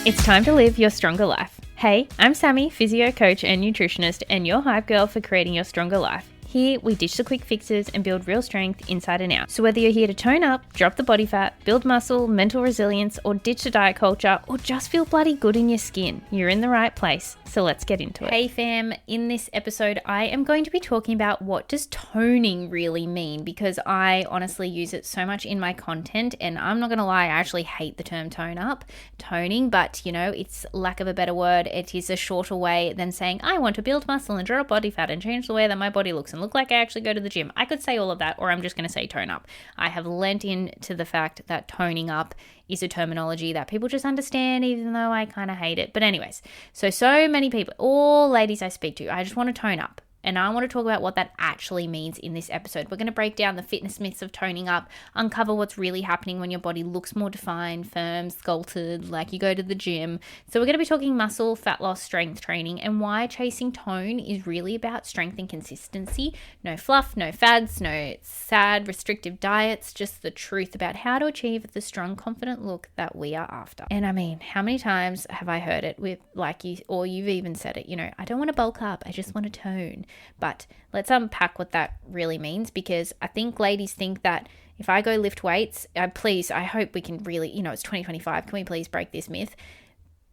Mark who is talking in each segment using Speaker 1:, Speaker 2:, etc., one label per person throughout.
Speaker 1: It's time to live your stronger life. Hey, I'm Sammy, physio coach and nutritionist, and your hype girl for creating your stronger life. Here, we ditch the quick fixes and build real strength inside and out. So whether you're here to tone up, drop the body fat, build muscle, mental resilience, or ditch the diet culture, or just feel bloody good in your skin, you're in the right place. So let's get into it. Hey fam, in this episode, I am going to be talking about what does toning really mean, because I honestly use it so much in my content, and I'm not going to lie, I actually hate the term toning, but you know, it's lack of a better word. It is a shorter way than saying, I want to build muscle and drop body fat and change the way that my body looks and look like I actually go to the gym. I could say all of that, or I'm just going to say tone up. I have lent into the fact that toning up is a terminology that people just understand, even though I kind of hate it. But anyways, so many people, all ladies I speak to, I just want to tone up. And I want to talk about what that actually means in this episode. We're going to break down the fitness myths of toning up, uncover what's really happening when your body looks more defined, firm, sculpted, like you go to the gym. So we're going to be talking muscle, fat loss, strength training, and why chasing tone is really about strength and consistency. No fluff, no fads, no sad, restrictive diets, just the truth about how to achieve the strong, confident look that we are after. And I mean, how many times have I heard it with like you, or you've even said it, you know, I don't want to bulk up, I just want to tone. But let's unpack what that really means, because I think ladies think that if I go lift weights, I hope we can really, you know, it's 2025. Can we please break this myth?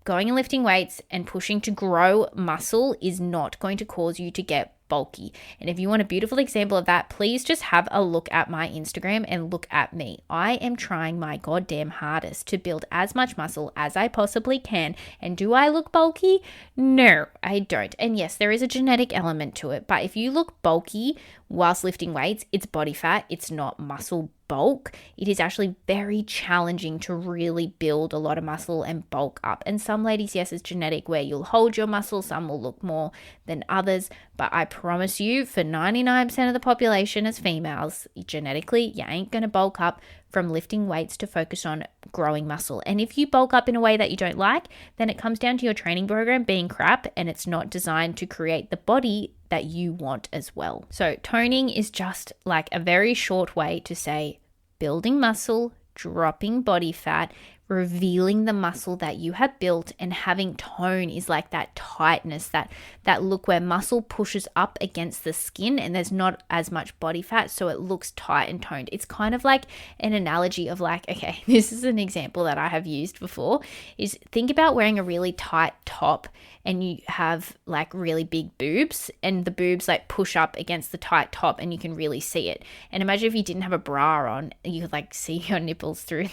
Speaker 1: Going and lifting weights and pushing to grow muscle is not going to cause you to get bulky. And if you want a beautiful example of that, please just have a look at my Instagram and look at me. I am trying my goddamn hardest to build as much muscle as I possibly can. And do I look bulky? No, I don't. And yes, there is a genetic element to it. But if you look bulky whilst lifting weights, it's body fat. It's not muscle bulk. It is actually very challenging to really build a lot of muscle and bulk up. And some ladies, yes, it's genetic where you'll hold your muscle. Some will look more than others. But I promise you, for 99% of the population as females, genetically, you ain't going to bulk up from lifting weights to focus on growing muscle. And if you bulk up in a way that you don't like, then it comes down to your training program being crap, and it's not designed to create the body that you want as well. So toning is just like a very short way to say building muscle, dropping body fat, revealing the muscle that you have built, and having tone is like that tightness, that look where muscle pushes up against the skin and there's not as much body fat, so it looks tight and toned. It's kind of like an analogy of like, okay, this is an example that I have used before, is think about wearing a really tight top and you have like really big boobs, and the boobs like push up against the tight top and you can really see it. And imagine if you didn't have a bra on, you could like see your nipples through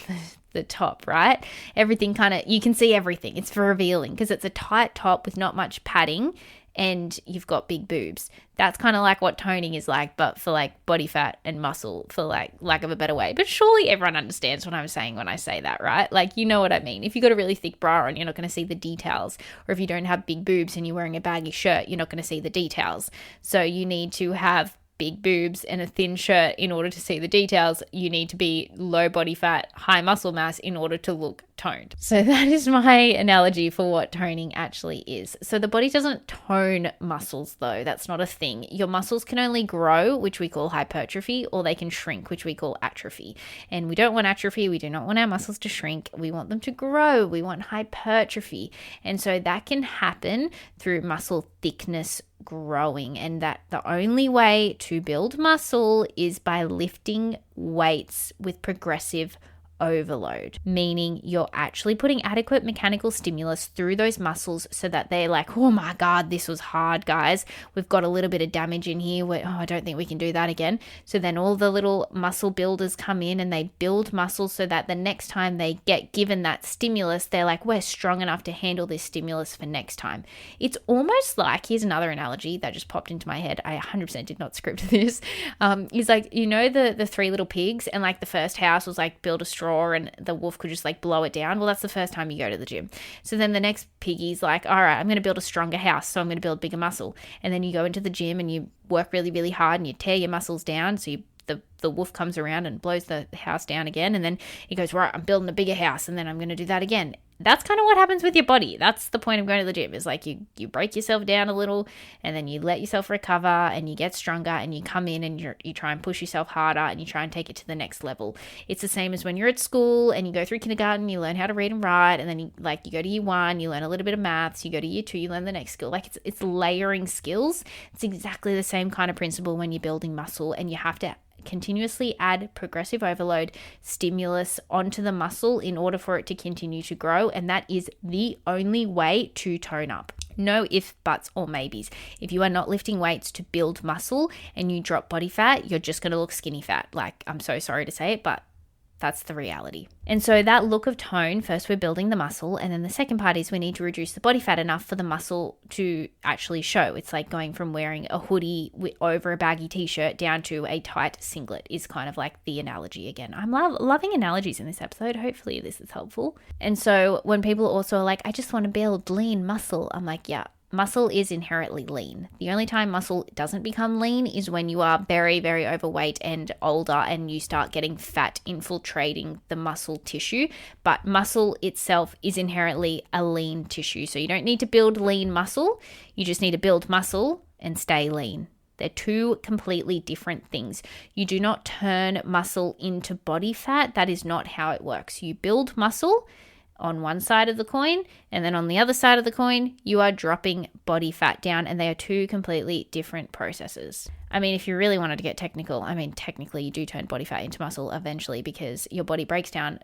Speaker 1: the top, right? Everything kind of, you can see everything. It's for revealing because it's a tight top with not much padding and you've got big boobs. That's kind of like what toning is like, but for like body fat and muscle, for like lack of a better way. But surely everyone understands what I'm saying when I say that, right? Like, you know what I mean. If you got a really thick bra on, you're not going to see the details. Or if you don't have big boobs and you're wearing a baggy shirt, you're not going to see the details. So you need to have big boobs and a thin shirt in order to see the details. You need to be low body fat, high muscle mass in order to look toned. So that is my analogy for what toning actually is. So the body doesn't tone muscles though. That's not a thing. Your muscles can only grow, which we call hypertrophy, or they can shrink, which we call atrophy. And we don't want atrophy. We do not want our muscles to shrink. We want them to grow. We want hypertrophy. And so that can happen through muscle thickness growing, and that the only way to build muscle is by lifting weights with progressive overload, meaning you're actually putting adequate mechanical stimulus through those muscles so that they're like, oh my God, this was hard, guys. We've got a little bit of damage in here. I don't think we can do that again. So then all the little muscle builders come in and they build muscle so that the next time they get given that stimulus, they're like, we're strong enough to handle this stimulus for next time. It's almost like, here's another analogy that just popped into my head. I 100% did not script this. Is like, you know, the three little pigs, and like the first house was like build a straw and the wolf could just like blow it down. Well, that's the first time you go to the gym. So then the next piggy's like, all right, I'm going to build a stronger house, so I'm going to build bigger muscle. And then you go into the gym and you work really, really hard and you tear your muscles down. So the wolf comes around and blows the house down again. And then he goes, right, I'm building a bigger house, and then I'm going to do that again. that's kind of what happens with your body. That's the point of going to the gym, is like you break yourself down a little and then you let yourself recover and you get stronger and you come in and you try and push yourself harder and you try and take it to the next level. It's the same as when you're at school and you go through kindergarten, you learn how to read and write, and then you go to year 1, you learn a little bit of maths, you go to year 2, you learn the next skill. Like it's layering skills. It's exactly the same kind of principle when you're building muscle, and you have to continuously add progressive overload stimulus onto the muscle in order for it to continue to grow. And that is the only way to tone up. No ifs, buts, or maybes. If you are not lifting weights to build muscle and you drop body fat, you're just going to look skinny fat. Like, I'm so sorry to say it, but that's the reality. And so that look of tone, first we're building the muscle, and then the second part is we need to reduce the body fat enough for the muscle to actually show. It's like going from wearing a hoodie over a baggy t-shirt down to a tight singlet is kind of like the analogy again. I'm loving analogies in this episode. Hopefully this is helpful. And so when people also are like, I just want to build lean muscle, I'm like, yeah. Muscle is inherently lean. The only time muscle doesn't become lean is when you are very, very overweight and older and you start getting fat infiltrating the muscle tissue. But muscle itself is inherently a lean tissue. So you don't need to build lean muscle. You just need to build muscle and stay lean. They're two completely different things. You do not turn muscle into body fat. That is not how it works. You build muscle on one side of the coin, and then on the other side of the coin, you are dropping body fat down, and they are two completely different processes. I mean, if you really wanted to get technical, I mean, technically you do turn body fat into muscle eventually, because your body breaks down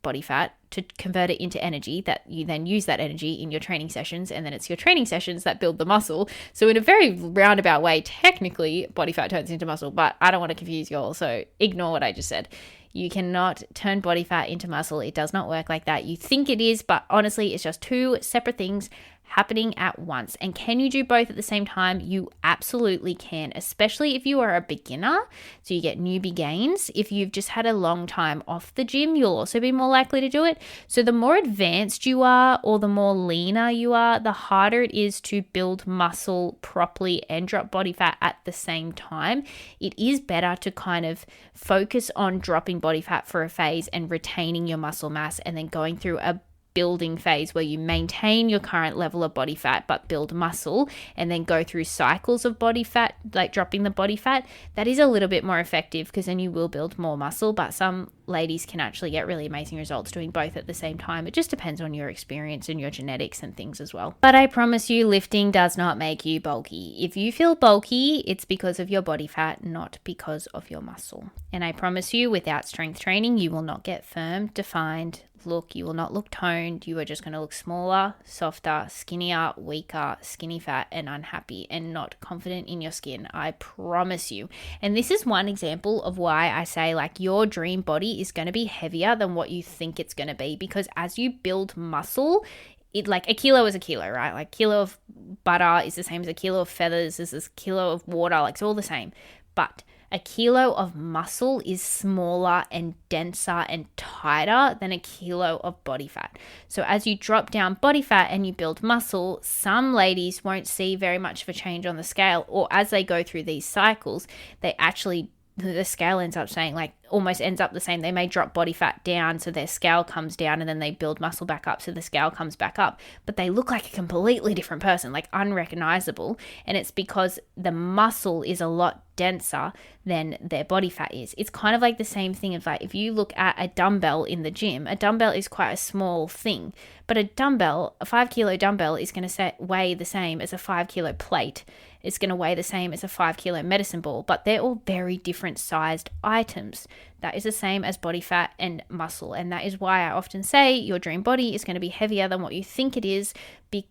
Speaker 1: body fat to convert it into energy that you then use that energy in your training sessions, and then it's your training sessions that build the muscle. So in a very roundabout way, technically body fat turns into muscle, but I don't want to confuse you all, so ignore what I just said. You cannot turn body fat into muscle. It does not work like that. You think it is, but honestly, it's just two separate things happening at once. And can you do both at the same time? You absolutely can, especially if you are a beginner. So you get newbie gains. If you've just had a long time off the gym, you'll also be more likely to do it. So the more advanced you are, or the more leaner you are, the harder it is to build muscle properly and drop body fat at the same time. It is better to kind of focus on dropping body fat for a phase and retaining your muscle mass, and then going through a building phase where you maintain your current level of body fat but build muscle, and then go through cycles of body fat, like dropping the body fat. That is a little bit more effective, because then you will build more muscle, but some ladies can actually get really amazing results doing both at the same time. It just depends on your experience and your genetics and things as well. But I promise you, lifting does not make you bulky. If you feel bulky, it's because of your body fat, not because of your muscle. And I promise you, without strength training, you will not get firm, defined look. You will not look toned. You are just going to look smaller, softer, skinnier, weaker, skinny fat, and unhappy, and not confident in your skin. I promise you. And this is one example of why I say, like, your dream body is going to be heavier than what you think it's going to be, because as you build muscle, it, like, a kilo is a kilo, right? Like, kilo of butter is the same as a kilo of feathers, is a kilo of water, like, it's all the same. But a kilo of muscle is smaller and denser and tighter than a kilo of body fat. So as you drop down body fat and you build muscle, some ladies won't see very much of a change on the scale, or as they go through these cycles, the scale ends up saying, like, almost ends up the same. They may drop body fat down, so their scale comes down, and then they build muscle back up, so the scale comes back up, but they look like a completely different person, like unrecognizable. And it's because the muscle is a lot denser than their body fat is. It's kind of like the same thing as, like, if you look at a dumbbell in the gym, a dumbbell is quite a small thing, but a 5 kilo dumbbell is going to weigh the same as a 5 kilo plate. It's going to weigh the same as a 5 kilo medicine ball, but they're all very different sized items. That is the same as body fat and muscle. And that is why I often say your dream body is going to be heavier than what you think it is,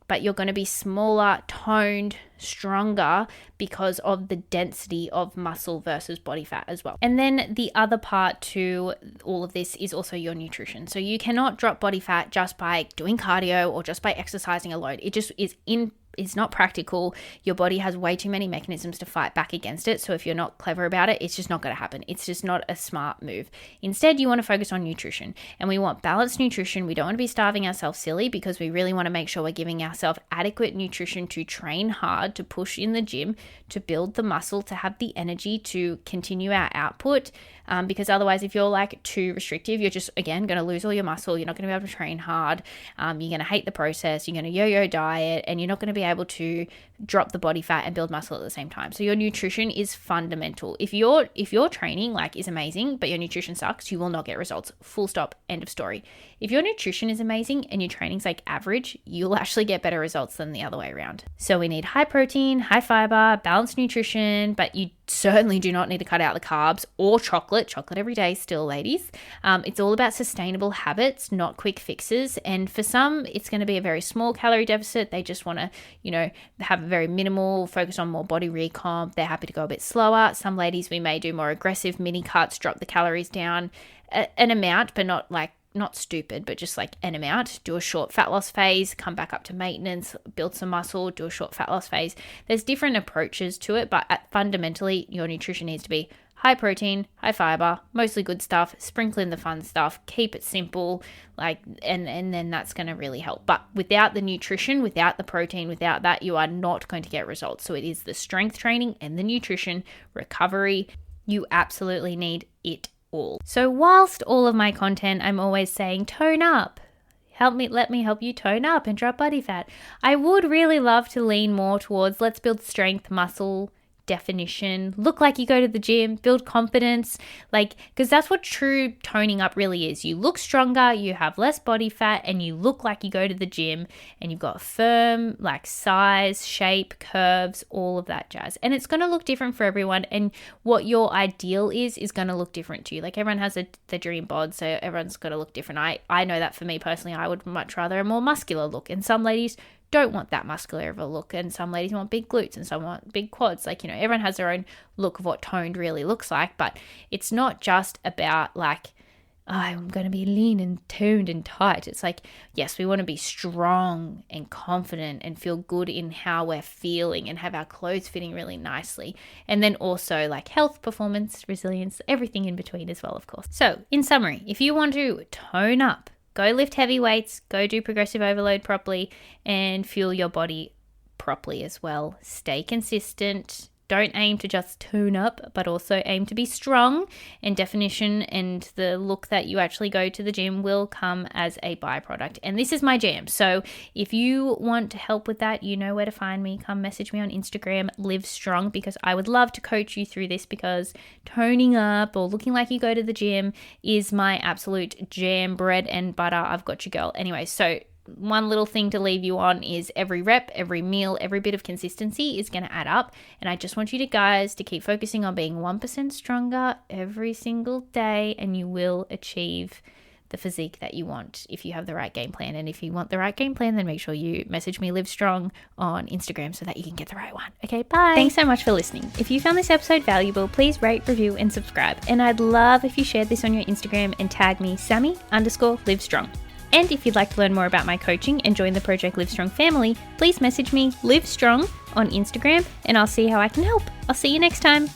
Speaker 1: but you're going to be smaller, toned, stronger, because of the density of muscle versus body fat as well. And then the other part to all of this is also your nutrition. So you cannot drop body fat just by doing cardio or just by exercising alone. It just is not practical. Your body has way too many mechanisms to fight back against it. So if you're not clever about it, it's just not going to happen. It's just not a smart move. Instead, you want to focus on nutrition, and we want balanced nutrition. We don't want to be starving ourselves silly, because we really want to make sure we're giving ourselves adequate nutrition to train hard, to push in the gym, to build the muscle, to have the energy to continue our output, because otherwise if you're like too restrictive, you're just, again, going to lose all your muscle. You're not going to be able to train hard. You're going to hate the process. You're going to yo-yo diet, and you're not going to be able to drop the body fat and build muscle at the same time. So your nutrition is fundamental. If your training like is amazing, but your nutrition sucks, you will not get results. Full stop, end of story. If your nutrition is amazing and your training's like average, you'll actually get better results than the other way around. So we need high protein, high fiber, balanced nutrition, but you certainly do not need to cut out the carbs or chocolate every day still, ladies. It's all about sustainable habits, not quick fixes. And for some, it's going to be a very small calorie deficit. They just want to, have very minimal, focus on more body recomp. They're happy to go a bit slower. Some ladies, we may do more aggressive mini cuts, drop the calories down an amount, but not stupid, but just like an amount. Do a short fat loss phase, come back up to maintenance, build some muscle, do a short fat loss phase. There's different approaches to it, but fundamentally, your nutrition needs to be high protein, high fiber, mostly good stuff, sprinkle in the fun stuff, keep it simple, and then that's going to really help. But without the nutrition, without the protein, without that, you are not going to get results. So it is the strength training and the nutrition, recovery. You absolutely need it all. So whilst all of my content, I'm always saying tone up. Let me help you tone up and drop body fat. I would really love to lean more towards let's build strength, muscle, definition, look like you go to the gym, build confidence, because that's what true toning up really is. You look stronger, you have less body fat, and you look like you go to the gym, and you've got firm size, shape, curves, all of that jazz. And it's going to look different for everyone, and what your ideal is going to look different to you. Everyone has the dream bod, so everyone's got to look different. I know that for me personally, I would much rather a more muscular look, and some ladies don't want that muscular of a look, and some ladies want big glutes and some want big quads. Everyone has their own look of what toned really looks like, but it's not just about I'm going to be lean and toned and tight. It's yes, we want to be strong and confident and feel good in how we're feeling and have our clothes fitting really nicely. And then also health, performance, resilience, everything in between as well, of course. So in summary, if you want to tone up, go lift heavy weights, go do progressive overload properly, and fuel your body properly as well. Stay consistent. Don't aim to just tone up, but also aim to be strong, and definition and the look that you actually go to the gym will come as a byproduct. And this is my jam. So if you want help with that, you know where to find me. Come message me on Instagram, Live Strong, because I would love to coach you through this, because toning up or looking like you go to the gym is my absolute jam, bread and butter. I've got you, girl. Anyway, so one little thing to leave you on is every rep, every meal, every bit of consistency is going to add up. And I just want you guys to keep focusing on being 1% stronger every single day, and you will achieve the physique that you want if you have the right game plan. And if you want the right game plan, then make sure you message me Live Strong on Instagram so that you can get the right one. Okay, bye. Thanks so much for listening. If you found this episode valuable, please rate, review, and subscribe. And I'd love if you shared this on your Instagram and tag me Sammy_Live Strong. And if you'd like to learn more about my coaching and join the Project Live Strong family, please message me Live Strong on Instagram, and I'll see how I can help. I'll see you next time.